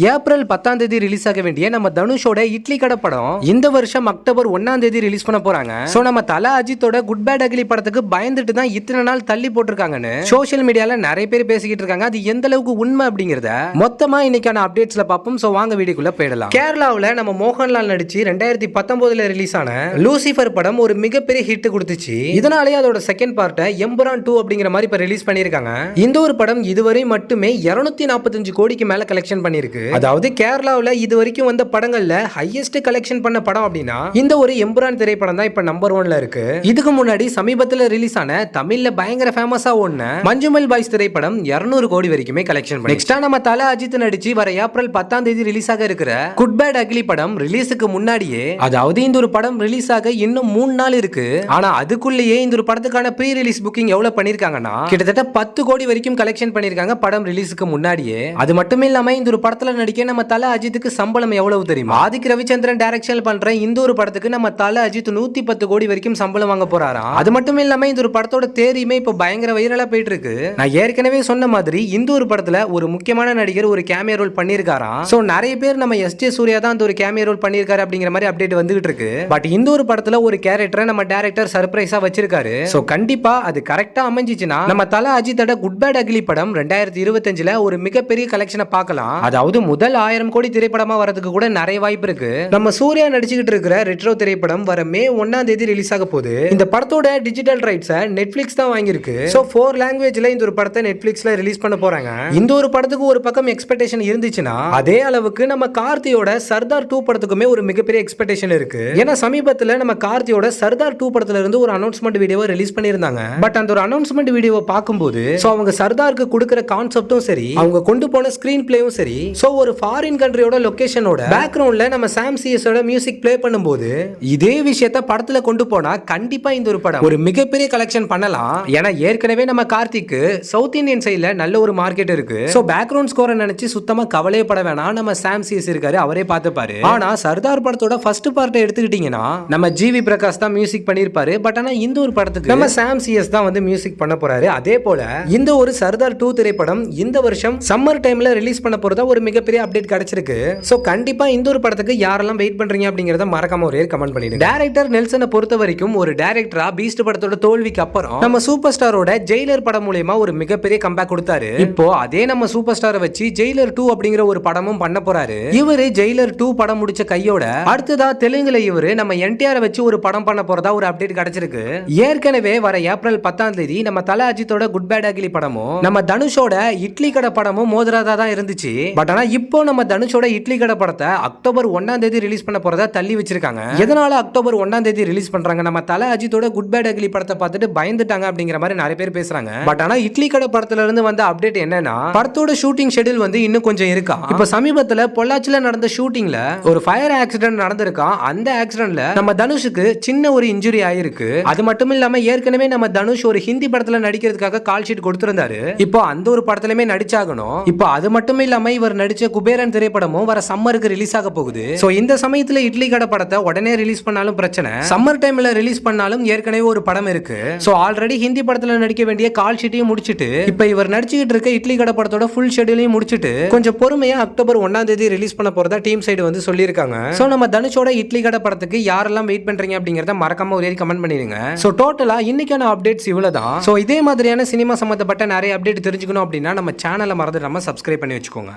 April 10ஆம் தேதி release ஆக வேண்டிய நம்ம தனுஷோட இட்லி கடை படம் இந்த வருஷம் அக்டோபர் 1ஆம் தேதி ரிலீஸ் பண்ண போறாங்க. சோ நம்ம தல அஜித்தோட குட் பேட் அக்லி படத்துக்கு பயந்துட்டு தான் இத்தனை நாள் தள்ளி போட்டிருக்காங்கன்னு சோஷியல் மீடியால நிறைய பேர் பேசிக்கிட்டு இருக்காங்க. அது எந்த அளவுக்கு உண்மை அப்படிங்கறத மொத்தமா இன்னைக்கான அப்டேட்ஸ்ல பாப்போம். சோ வாங்க வீடியோக்குள்ள போயிடலாம். கேரளாவுல நம்ம மோகன்லால் நடிச்சு 2019ல ரிலீஸ் ஆன லூசிஃபர் படம் ஒரு மிகப்பெரிய ஹிட் கொடுத்துச்சு. இதனாலே அதோட செகண்ட் பார்ட்டை எம்புரான் 2 அப்படிங்கிற மாதிரி இப்ப ரிலீஸ் பண்ணிருக்காங்க. இந்த ஒரு படம் இதுவரை மட்டுமே 245 கோடிக்கு மேல கலெக்ஷன் பண்ணிருக்கு. அதாவது கேரளாவுல இது வரைக்கும் வந்த படங்கள்ல ஹையஸ்ட் கலெக்ஷன் பண்ண படம் அப்படின்னா இந்த ஒரு எம்புரான் திரைப்படம் தான் இப்ப நம்பர் 1ல இருக்கு. இதுக்கு முன்னாடி சமீபத்துல ரிலீஸ் ஆன தமிழ்ல பயங்கர ஃபேமஸா ஓடுன மஞ்சுமல் பாய்ஸ் திரைப்படம் 200 கோடி வரைக்குமே கலெக்ஷன் பண்ணி. நெக்ஸ்டா நம்ம தல அஜித் நடிச்சு வர ஏப்ரல் 10ஆம் தேதி ரிலீஸ் ஆக இருக்கிற குட் பேட் அக்லி படம் ரிலீஸுக்கு முன்னாடியே, அதாவது இந்த ஒரு படம் ரிலீஸ் ஆக இன்னும் 3 நாள் இருக்கு. ஆனா அதுக்குள்ளேயே இந்த ஒரு படத்துக்கான ப்ரீ ரிலீஸ் புக்கிங் எவ்வளவு பண்ணிருக்காங்கன்னா கிட்டத்தட்ட 10 கோடி வரைக்கும் கலெக்ஷன் பண்ணிருக்காங்க படம் ரிலீஸுக்கு முன்னாடியே. அது மட்டும் இல்லாம இந்த ஒரு படத்துல நடிக்க நம்ம தல அஜித்துக்கு சம்பளம் எவ்வளவு தெரியுமா? ஆதிக் ரவிச்சந்திரன் டைரக்ஷன் பண்ற இந்த ஒரு படத்துக்கு நம்ம தல அஜித் 110 கோடி வரைக்கும் சம்பளம் வாங்க போறாராம். அது மட்டும் இல்லாம இந்த ஒரு படத்தோட தேரியுமே இப்ப பயங்கர வைரலா போயிட்டு இருக்கு. நான் ஏற்கனவே சொன்ன மாதிரி இந்த ஒரு படத்துல ஒரு முக்கியமான நடிகர் ஒரு கேமியோ ரோல் பண்ணிருக்காராம். சோ நிறைய பேர் நம்ம எஸ்.ஜே. சூர்யா தான் அந்த ஒரு கேமியோ ரோல் பண்ணிருக்காரு அப்படிங்கிற மாதிரி அப்டேட் வந்துகிட்டு இருக்கு. பட் இந்த ஒரு படத்துல ஒரு கேரக்டரை நம்ம டைரக்டர் சர்ப்ரைஸா வச்சிருக்காரு. சோ கண்டிப்பா அது கரெக்டா அமைஞ்சிச்சுன்னா நம்ம தல அஜித்தோட குட் பேட் அக்லி படம் 2025ல ஒரு மிகப்பெரிய கலெக்ஷனை பார்க்கலாம். அதாவது முதல் 1000 கோடி திரைப்படமா வரதுக்கு கூட நிறைய வாய்ப்பு இருக்கு. நம்ம சூர்யா நடிச்சுக்கிட்டு இருக்கிற ரெட்ரோ திரைப்படம் வர மே 1ஆம் தேதி ரிலீஸ் ஆக போகுது. இந்த படத்தோட டிஜிட்டல் ரைட்ஸை நெட்ஃபிளிக்ஸ் தான் வாங்கியிருக்கு. சோ 4 லாங்குவேஜ்ல இந்த ஒரு படத்தை நெட்ஃபிளிக்ஸ்ல ரிலீஸ் பண்ண போறாங்க. இந்த ஒரு படத்துக்கு ஒரு பக்கம் எக்ஸ்பெக்டேஷன் இருந்துச்சுன்னா அதே அளவுக்கு நம்ம கார்த்தியோட சர்தார் 2 படத்துக்குமே ஒரு மிகப்பெரிய எக்ஸ்பெக்டேஷன் இருக்கு. ஏன்னா சமீபத்துல நம்ம கார்த்தியோட சர்தார் 2 படத்துல இருந்து ஒரு அனௌன்ஸ்மெண்ட் வீடியோவை ரிலீஸ் பண்ணியிருந்தாங்க. பட் அந்த ஒரு அனௌன்ஸ்மெண்ட் வீடியோவை பார்க்கும்போது சோ அவங்க சர்தாருக்கு கொடுக்கிற கான்செப்டும் சரி, அவங்க கொண்டு போன ஸ்கிரீன் பிளேயும் சரி, சோ ஒரு ஃபாரின் கண்ட்ரியோட லொகேஷனோட பேக்ரவுண்ட்ல நம்ம சாம் சிஎஸோட மியூசிக் ப்ளே பண்ணும்போது இதே விஷயத்தை படத்துல கொண்டு போனா கண்டிப்பா இந்த ஒரு படம் ஒரு மிகப்பெரிய கலெக்ஷன் பண்ணலாம். ஏன்னா ஏற்கனவே நம்ம கார்த்திக்கு சவுத் இந்தியன் சைடுல நல்ல ஒரு மார்க்கெட் இருக்கு. சோ பேக்ரவுண்ட் ஸ்கோரை நினைச்சு சுத்தமா கவலையே பட வேணாம், நம்ம சாம் சிஎஸ் இருக்காரு, அவரே பார்த்துப்பாரு. ஆனா சர்தார் படத்தோட ஃபர்ஸ்ட் பார்ட்டை எடுத்துக்கிட்டீங்கன்னா நம்ம ஜிவி பிரகாஷ் தான் மியூசிக் பண்ணிருப்பாரு. பட் ஆனா இந்த ஒரு படத்துக்கு நம்ம சாம் சிஎஸ் தான் வந்து மியூசிக் பண்ண போறாரு. அதே போல இந்த ஒரு சர்தார் 2 திரைப்படம் இந்த வருஷம் சம்மர் டைம்ல ரிலீஸ் பண்ண போறதா ஒரு மிகப்பெரிய அப்டேட் கிடைச்சிருக்கு. சோ கண்டிப்பா இந்த ஒரு படத்துக்கு யாரெல்லாம் வெயிட் பண்றீங்க அப்படிங்கறத மறக்காம ஒரே கமெண்ட் பண்ணிடுங்க. டைரக்டர் நெல்சனை பொறுத்த வரைக்கும் ஒரு டைரக்டரா பீஸ்ட் படத்தோட தோல்விக்கு அப்புறம் நம்ம சூப்பர் ஸ்டாரோட ஜெயிலர் படம் மூலமா ஒரு மிகப்பெரிய கம்பேக் கொடுத்தாரு. இப்போ அதே நம்ம சூப்பர் ஸ்டாரை வச்சு ஜெயிலர் 2 அப்படிங்கிற ஒரு படமும் பண்ண போறாரு. இவரு ஜெயிலர் 2 படம் முடிச்ச கையோட அடுத்ததா தெலுங்குல இவரு நம்ம என்டிஆர் வச்சு ஒரு படம் பண்ண போறதா ஒரு அப்டேட் கிடைச்சிருக்கு. ஏற்கனவே வர ஏப்ரல் 10ஆம் தேதி நம்ம தல அஜித்தோட குட் பேட் அக்லி படமும் நம்ம தனுஷோட இட்லி கடை படமும் மோதிராதா தான் இருந்துச்சு. பட் ஆனா இப்போ நம்ம தனுஷோட இட்லி கடை படத்தை அக்டோபர் 1ஆம் தேதி ரிலீஸ் பண்ண போறதா தள்ளி வச்சிருக்காங்க. எதனால அக்டோபர் 1ஆம் தேதி ரிலீஸ் பண்றாங்க? நம்ம தல அஜித்தோட குட் பேட் அக்லி படத்தை பார்த்துட்டு பயந்துட்டாங்க அப்படிங்கிற மாதிரி நிறைய பேர் பேசுறாங்க. பட் ஆனா இட்லி கடை படத்துல இருந்து வந்த அப்டேட் என்னன்னா படத்தோட ஷூட்டிங் ஷெட்யூல் வந்து இன்னும் கொஞ்சம் இருக்கா. இப்ப சமீபத்துல பொள்ளாச்சில நடந்த ஷூட்டிங்ல ஒரு ஃபயர் ஆக்சிடென்ட் நடந்திருக்கான். அந்த ஆக்சிடென்ட்ல நம்ம தனுஷுக்கு சின்ன ஒரு இன்ஜுரி ஆயிருக்கு. அது மட்டும் இல்லாம ஏற்கனவே நம்ம தனுஷ் ஒரு ஹிந்தி படத்துல நடிக்கிறதுக்காக கால் ஷீட் கொடுத்திருந்தாரு. இப்போ அந்த ஒரு படத்துலயுமே நடிச்சாகணும். இப்போ அது மட்டும் இல்லாம இவர் நடிச்ச குபேரன் திரைப்படமும் வர சம்மருக்கு ரிலீஸ் ஆக போகுது. சோ இந்த சமயத்துல இட்லி கடை படத்தை உடனே ரிலீஸ் பண்ணாலும் பிரச்சனை, சம்மர் டைம்ல ரிலீஸ் பண்ணாலும் ஏற்கனவே ஒரு படம் இருக்கு. சோ ஆல்ரெடி ஹிந்தி படத்துல நடிக்க வேண்டிய கால் ஷீட்டையும் முடிச்சிட்டு இப்போ இவர் நடிச்சுக்கிட்டு இருக்க இட்லி கடை படத்தோட ஃபுல் ஷெட்யூலையும் முடிச்சிட்டு கொஞ்சம் பொறுமையா அக்டோபர் 1ஆம் தேதி ரிலீஸ் பண்ண போறதா டீம் சைடு வந்து சொல்லியிருக்காங்க. சோ நம்ம தனுஷோட இட்லி கடை படத்துக்கு யாரெல்லாம் வெயிட் பண்றீங்க அப்படிங்கறத மறக்காம ஒரே கமெண்ட் பண்ணிடுங்க. சோ டோட்டலா இன்னைக்கான அப்டேட்ஸ் இவ்வளவுதான். சோ இதே மாதிரியான சினிமா சம்பந்தப்பட்ட நிறைய அப்டேட் தெரிஞ்சுக்கணும் அப்படின்னா நம்ம சேனலை மறந்துடாம சப்ஸ்கிரைப் பண்ணி வச்சுக்கோங்க.